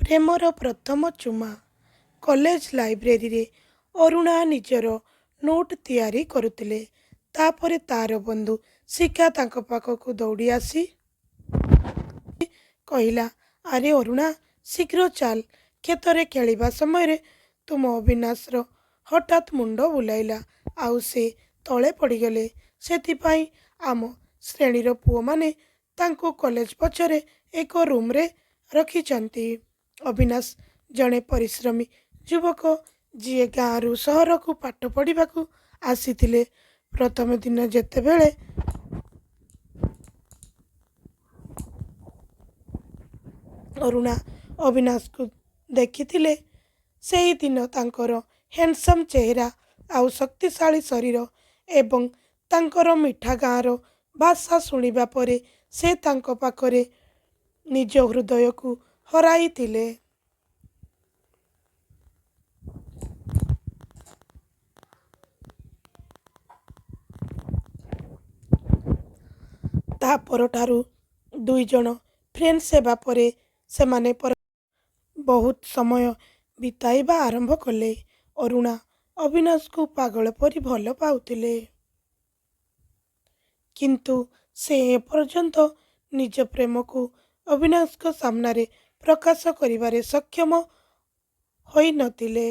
ପ୍ରେମର ପ୍ରଥମ ଚୁମା। କଲେଜ ଲାଇବ୍ରେରୀରେ ଅରୁଣା ନିଜର ନୋଟ୍ ତିଆରି କରୁଥିଲେ। ତାପରେ ତାର ବନ୍ଧୁ ଶିଖା ତାଙ୍କ ପାଖକୁ ଦୌଡ଼ି ଆସି କହିଲା, ଆରେ ଅରୁଣା, ଶୀଘ୍ର ଚାଲ, କ୍ଷେତରେ ଖେଳିବା ସମୟରେ ତୁମ ଅବିନାଶର ହଠାତ୍ ମୁଣ୍ଡ ବୁଲାଇଲା, ଆଉ ସେ ତଳେ ପଡ଼ିଗଲେ। ସେଥିପାଇଁ ଆମ ଶ୍ରେଣୀର ପୁଅମାନେ ତାଙ୍କୁ କଲେଜ ପଛରେ ଏକ ରୁମ୍ରେ ରଖିଛନ୍ତି। ଅବିନାଶ ଜଣେ ପରିଶ୍ରମୀ ଯୁବକ, ଯିଏ ଗାଁରୁ ସହରକୁ ପାଠ ପଢ଼ିବାକୁ ଆସିଥିଲେ। ପ୍ରଥମ ଦିନ ଯେତେବେଳେ ଅରୁଣା ଅବିନାଶକୁ ଦେଖିଥିଲେ, ସେହିଦିନ ତାଙ୍କର ହ୍ୟାଣ୍ଡସମ୍ ଚେହେରା ଆଉ ଶକ୍ତିଶାଳୀ ଶରୀର ଏବଂ ତାଙ୍କର ମିଠା ଗାଁର ଭାଷା ଶୁଣିବା ପରେ ସେ ତାଙ୍କ ପାଖରେ ନିଜ ହୃଦୟକୁ ହରାଇଥିଲେ। ତା ପରଠାରୁ ଦୁଇଜଣ ଫ୍ରେଣ୍ଡସ୍ ହେବା ପରେ ସେମାନେ ବହୁତ ସମୟ ବିତାଇବା ଆରମ୍ଭ କଲେ। ଅରୁଣା ଅବିନାଶକୁ ପାଗଳ ପରି ଭଲ ପାଉଥିଲେ, କିନ୍ତୁ ସେ ଏପର୍ଯ୍ୟନ୍ତ ନିଜ ପ୍ରେମକୁ ଅବିନାଶଙ୍କ ସାମ୍ନାରେ ପ୍ରକାଶ କରିବାରେ ସକ୍ଷମ ହୋଇନଥିଲେ।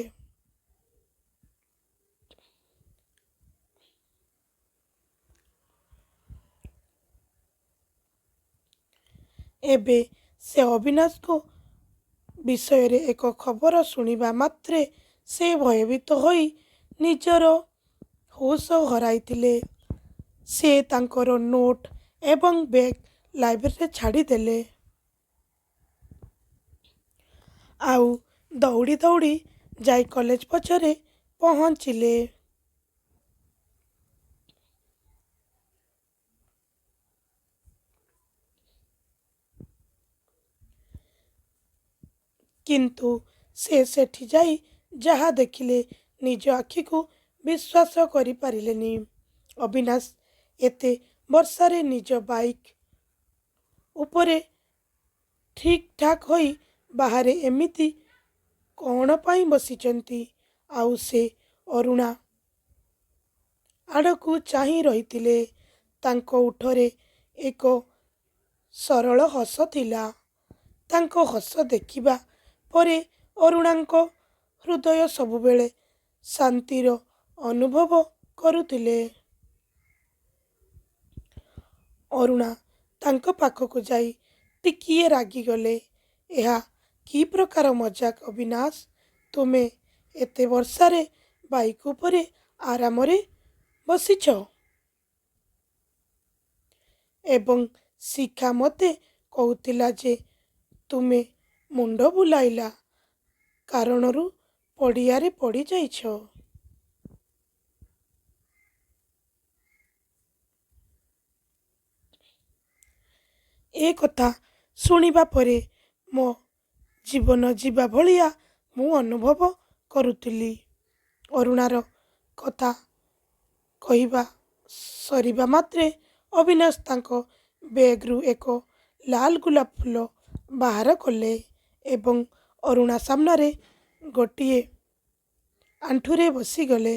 ଏବେ ସେ ଅବିନାଶଙ୍କ ବିଷୟରେ ଏକ ଖବର ଶୁଣିବା ମାତ୍ରେ ସେ ଭୟଭୀତ ହୋଇ ନିଜର ହୋସ ହରାଇଥିଲେ। ସେ ତାଙ୍କର ନୋଟ୍ ଏବଂ ବ୍ୟାଗ୍ ଲାଇବ୍ରେରୀରେ ଛାଡ଼ିଦେଲେ, ଆଉ ଦୌଡ଼ି ଦୌଡ଼ି ଯାଇ କଲେଜ ପଛରେ ପହଞ୍ଚିଲେ। କିନ୍ତୁ ସେ ସେଠି ଯାଇ ଯାହା ଦେଖିଲେ, ନିଜ ଆଖିକୁ ବିଶ୍ୱାସ କରିପାରିଲେନି। ଅବିନାଶ ଏତେ ବର୍ଷାରେ ନିଜ ବାଇକ୍ ଉପରେ ଠିକ୍ ଠାକ୍ ହୋଇ ବାହାରେ ଏମିତି କ'ଣ ପାଇଁ ବସିଛନ୍ତି? ଆଉ ସେ ଅରୁଣା ଆଡ଼କୁ ଚାହିଁ ରହିଥିଲେ। ତାଙ୍କ ଓଠରେ ଏକ ସରଳ ହସ ଥିଲା। ତାଙ୍କ ହସ ଦେଖିବା ପରେ ଅରୁଣାଙ୍କ ହୃଦୟ ସବୁବେଳେ ଶାନ୍ତିର ଅନୁଭବ କରୁଥିଲେ। ଅରୁଣା ତାଙ୍କ ପାଖକୁ ଯାଇ ଟିକିଏ ରାଗିଗଲେ। ଏହା କି ପ୍ରକାର ମଜାକ ଅବିନାଶ? ତୁମେ ଏତେ ବର୍ଷାରେ ବାଇକ୍ ଉପରେ ଆରାମରେ ବସିଛ, ଏବଂ ଶିଖା ମୋତେ କହୁଥିଲା ଯେ ତୁମେ ମୁଣ୍ଡ ବୁଲାଇଲା କାରଣରୁ ପଡ଼ିଆରେ ପଡ଼ିଯାଇଛ। ଏ କଥା ଶୁଣିବା ପରେ ମୋ ଜୀବନ ଯିବା ଭଳିଆ ମୁଁ ଅନୁଭବ କରୁଥିଲି। ଅରୁଣାର କଥା କହିବା ସରିବା ମାତ୍ରେ ଅବିନାଶ ତାଙ୍କ ବ୍ୟାଗ୍ରୁ ଏକ ଲାଲ ଗୋଲାପ ଫୁଲ ବାହାର କଲେ ଏବଂ ଅରୁଣା ସାମ୍ନାରେ ଗୋଟିଏ ଆଣ୍ଠୁରେ ବସିଗଲେ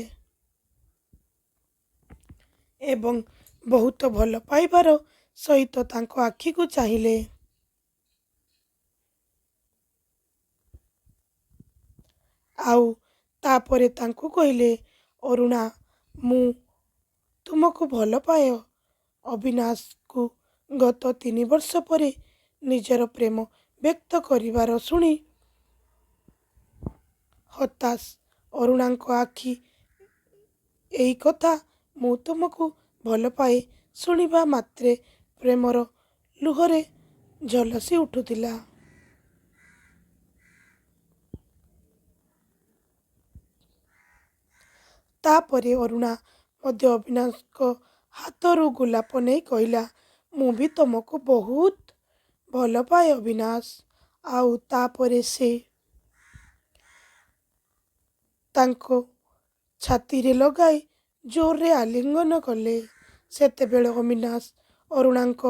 ଏବଂ ବହୁତ ଭଲ ପାଇବାର ସହିତ ତାଙ୍କ ଆଖିକୁ ଚାହିଁଲେ। ଆଉ ତାପରେ ତାଙ୍କୁ କହିଲେ, ଅରୁଣା, ମୁଁ ତୁମକୁ ଭଲ ପାଏ। ଅବିନାଶକୁ ଗତ 3 ବର୍ଷ ପରେ ନିଜର ପ୍ରେମ ବ୍ୟକ୍ତ କରିବାର ଶୁଣି ହତାଶ ଅରୁଣାଙ୍କ ଆଖି ଏଇ କଥା, ମୁଁ ତୁମକୁ ଭଲ ପାଏ, ଶୁଣିବା ମାତ୍ରେ ପ୍ରେମର ଲୁହରେ ଝଲସି ଉଠୁଥିଲା। ତାପରେ ଅରୁଣା ମଧ୍ୟ ଅବିନାଶଙ୍କ ହାତରୁ ଗୋଲାପ ନେଇ କହିଲା, ମୁଁ ବି ତୁମକୁ ବହୁତ ଭଲ ପାଏ ଅବିନାଶ। ଆଉ ତାପରେ ସେ ତାଙ୍କ ଛାତିରେ ଲଗାଇ ଜୋରରେ ଆଲିଙ୍ଗନ କଲେ। ସେତେବେଳେ ଅବିନାଶ ଅରୁଣାଙ୍କ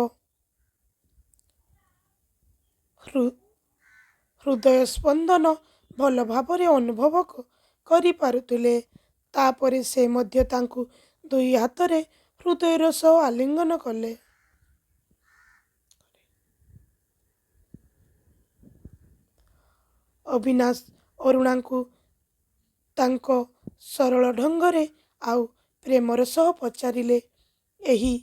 ହୃଦୟ ସ୍ପନ୍ଦନ ଭଲ ଭାବରେ ଅନୁଭବ କରିପାରୁଥିଲେ। ତାପରେ ସେ ମଧ୍ୟ ତାଙ୍କୁ ଦୁଇ ହାତରେ ହୃଦୟର ସହ ଆଲିଙ୍ଗନ କଲେ। ଅବିନାଶ ଅରୁଣାଙ୍କୁ ତାଙ୍କ ସରଳ ଢଙ୍ଗରେ ଆଉ ପ୍ରେମର ସହ ପଚାରିଲେ, ଏହି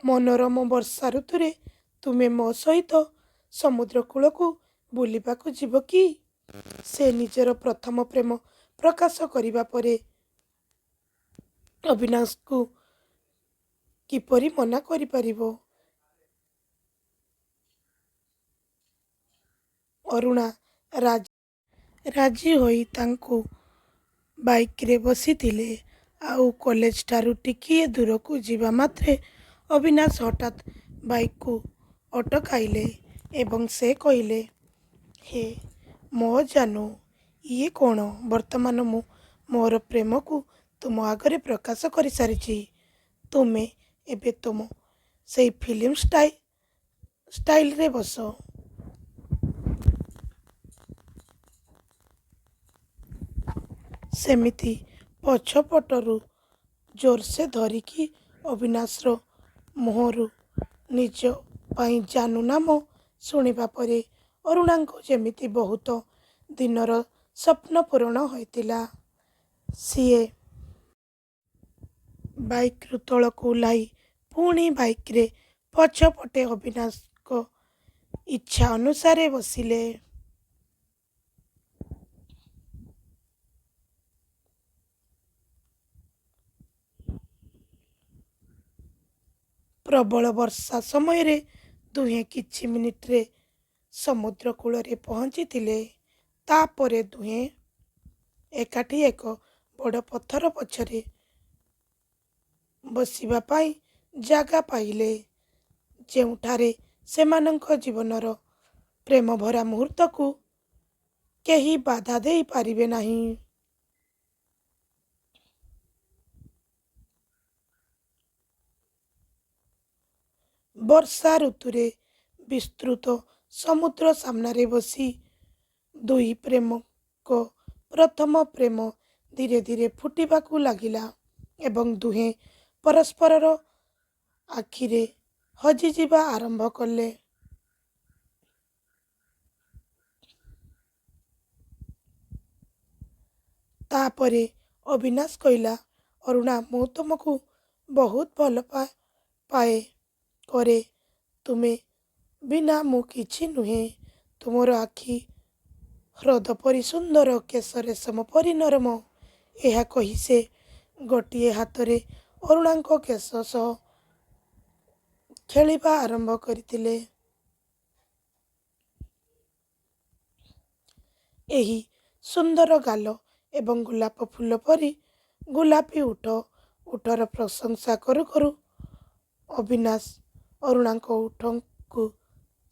ମନୋରମ ବର୍ଷା ଋତୁରେ ତୁମେ ମୋ ସହିତ ସମୁଦ୍ର କୂଳକୁ ବୁଲିବାକୁ ଯିବ କି? ସେ ନିଜର ପ୍ରଥମ ପ୍ରେମ ପ୍ରକାଶ କରିବା ପରେ ଅବିନାଶକୁ କିପରି ମନା କରିପାରିବ? ଅରୁଣା ରାଜି ହୋଇ ତାଙ୍କୁ ବାଇକ୍ରେ ବସିଥିଲେ। ଆଉ କଲେଜଠାରୁ ଟିକିଏ ଦୂରକୁ ଯିବା ମାତ୍ରେ ଅବିନାଶ ହଠାତ୍ ବାଇକ୍କୁ ଅଟକାଇଲେ ଏବଂ ସେ କହିଲେ, ହେ ମୋ ଜାନୁ, ଇଏ କ'ଣ? ବର୍ତ୍ତମାନ ମୁଁ ମୋର ପ୍ରେମକୁ ତୁମ ଆଗରେ ପ୍ରକାଶ କରିସାରିଛି। ତୁମେ ଏବେ ତୁମ ସେଇ ଫିଲ୍ମ ଷ୍ଟାଇଲରେ ବସ। ସେମିତି ପଛପଟରୁ ଜୋରସେ ଧରିକି ଅବିନାଶର ମୁହଁରୁ ନିଜ ପାଇଁ ଜାନୁ ନାମ ଶୁଣିବା ପରେ ଅରୁଣାଙ୍କୁ ଯେମିତି ବହୁତ ଦିନର ସ୍ୱପ୍ନ ପୂରଣ ହୋଇଥିଲା। ସିଏ ବାଇକ୍ରୁ ତଳକୁ ଓହ୍ଲାଇ ପୁଣି ବାଇକ୍ରେ ପଛପଟେ ଅବିନାଶଙ୍କ ଇଚ୍ଛା ଅନୁସାରେ ବସିଲେ। ପ୍ରବଳ ବର୍ଷା ସମୟରେ ଦୁହେଁ କିଛି ମିନିଟରେ ସମୁଦ୍ର କୂଳରେ ପହଞ୍ଚିଥିଲେ। ତାପରେ ଦୁହେଁ ଏକାଠି ଏକ ବଡ଼ ପଥର ପଛରେ ବସିବା ପାଇଁ ଜାଗା ପାଇଲେ, ଯେଉଁଠାରେ ସେମାନଙ୍କ ଜୀବନର ପ୍ରେମଭରା ମୁହୂର୍ତ୍ତକୁ କେହି ବାଧା ଦେଇପାରିବେ ନାହିଁ। ବର୍ଷା ଋତୁରେ ବିସ୍ତୃତ ସମୁଦ୍ର ସାମ୍ନାରେ ବସି ଦୁଇ ପ୍ରେମଙ୍କ ପ୍ରଥମ ପ୍ରେମ ଧୀରେ ଧୀରେ ଫୁଟିବାକୁ ଲାଗିଲା ଏବଂ ଦୁହେଁ ପରସ୍ପରର ଆଖିରେ ହଜିଯିବା ଆରମ୍ଭ କଲେ। ତାପରେ ଅବିନାଶ କହିଲା, ଅରୁଣା, ମୁଁ ତୁମକୁ ବହୁତ ଭଲ ପାଏ କରେ। ତୁମେ ବିନା ମୁଁ କିଛି ନୁହେଁ। ତୁମର ଆଖି ହ୍ରଦ ପରି ସୁନ୍ଦର, କେଶ ରେଶମ ପରି ନରମ। ଏହା କହି ସେ ଗୋଟିଏ ହାତରେ ଅରୁଣାଙ୍କ କେଶ ସହ ଖେଳିବା ଆରମ୍ଭ କରିଥିଲେ। ଏହି ସୁନ୍ଦର ଗାଲ ଏବଂ ଗୋଲାପ ଫୁଲ ପରି ଗୋଲାପୀ ଓଠର ପ୍ରଶଂସା କରୁ କରୁ ଅବିନାଶ ଅରୁଣାଙ୍କ ଓଠକୁ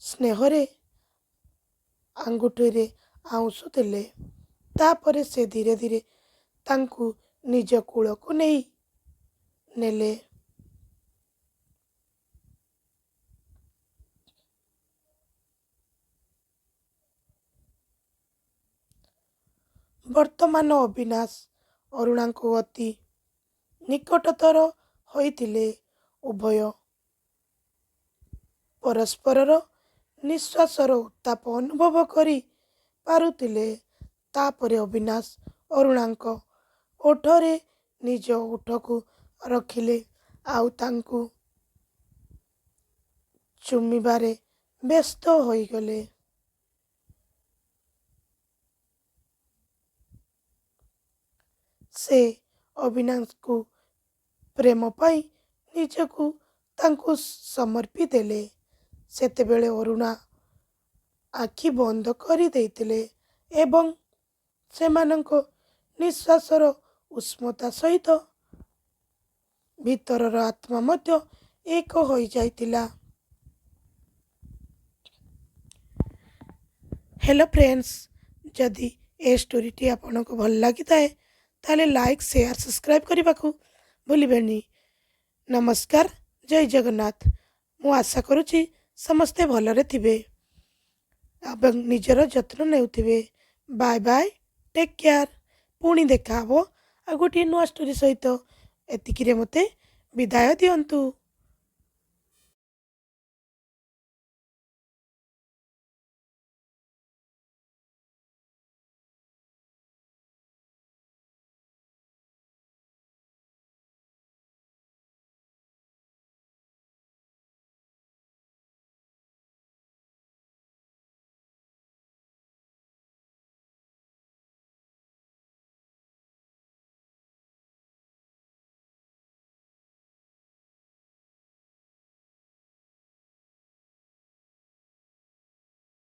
ସ୍ନେହରେ ଆଙ୍ଗୁଠିରେ ଆଉଁଶୁଥିଲେ। ତାପରେ ସେ ଧୀରେ ଧୀରେ ତାଙ୍କୁ ନିଜ କୋଳକୁ ନେଲେ। ବର୍ତ୍ତମାନ ଅବିନାଶ ଅରୁଣାଙ୍କୁ ଅତି ନିକଟତର ହୋଇଥିଲେ। ଉଭୟ ପରସ୍ପରର ନିଶ୍ୱାସର ଉତ୍ତାପ ଅନୁଭବ କରି ପାରୁଥିଲେ। ତାପରେ ଅବିନାଶ ଅରୁଣାଙ୍କ ଓଠରେ ନିଜ ଓଠକୁ ରଖିଲେ ଆଉ ତାଙ୍କୁ ଚୁମିବାରେ ବ୍ୟସ୍ତ ହୋଇଗଲେ। ସେ ଅବିନାଶଙ୍କୁ ପ୍ରେମ ପାଇଁ ନିଜକୁ ତାଙ୍କୁ ସମର୍ପି ଦେଲେ। ସେତେବେଳେ ଅରୁଣା ଆଖି ବନ୍ଦ କରିଦେଇଥିଲେ ଏବଂ ସେମାନଙ୍କ ନିଶ୍ୱାସର ଉଷ୍ମତା ସହିତ ଭିତରର ଆତ୍ମା ମଧ୍ୟ ଏକ ହୋଇଯାଇଥିଲା। ହ୍ୟାଲୋ ଫ୍ରେଣ୍ଡସ୍, ଯଦି ଏ ଷ୍ଟୋରିଟି ଆପଣଙ୍କୁ ଭଲ ଲାଗିଥାଏ ତାହେଲେ ଲାଇକ୍, ସେୟାର, ସବସ୍କ୍ରାଇବ୍ କରିବାକୁ ଭୁଲିବେନି। ନମସ୍କାର, ଜୟ ଜଗନ୍ନାଥ। ମୁଁ ଆଶା କରୁଛି ସମସ୍ତେ ଭଲରେ ଥିବେ। ଏବଂ ନିଜର ଯତ୍ନ ନେଉଥିବେ। Bye bye, take care. ପୁଣି ଦେଖା ହବ ଆଉ ଗୋଟିଏ ନୂଆ ଷ୍ଟୋରି ସହିତ। ଏତିକିରେ ମୋତେ ବିଦାୟ ଦିଅନ୍ତୁ।